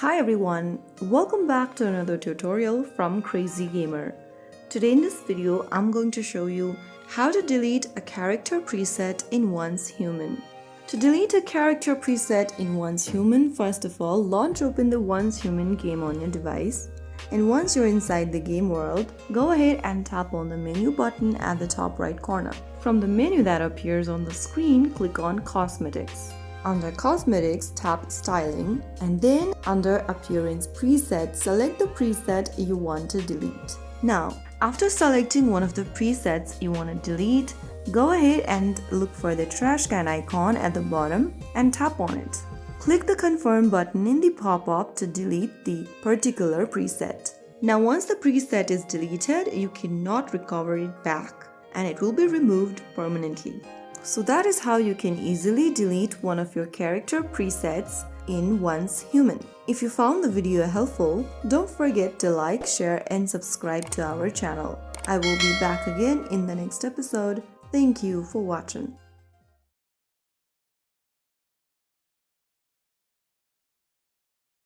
Hi everyone, welcome back to another tutorial from Crazy Gamer. Today in this video, I'm going to show you how to delete a character preset in Once Human. To delete a character preset in Once Human, first of all, launch open the Once Human game on your device. And once you're inside the game world, go ahead and tap on the menu button at the top right corner. From the menu that appears on the screen, click on Cosmetics. Under Cosmetics, tap Styling, and then under Appearance Preset, select the preset you want to delete. Now, after selecting one of the presets you want to delete, go ahead and look for the trash can icon at the bottom and tap on it. Click the Confirm button in the pop-up to delete the particular preset. Now, once the preset is deleted, you cannot recover it back, and it will be removed permanently. So that is how you can easily delete one of your character presets in Once Human. If you found the video helpful, don't forget to like, share and subscribe to our channel. I will be back again in the next episode. Thank you for watching.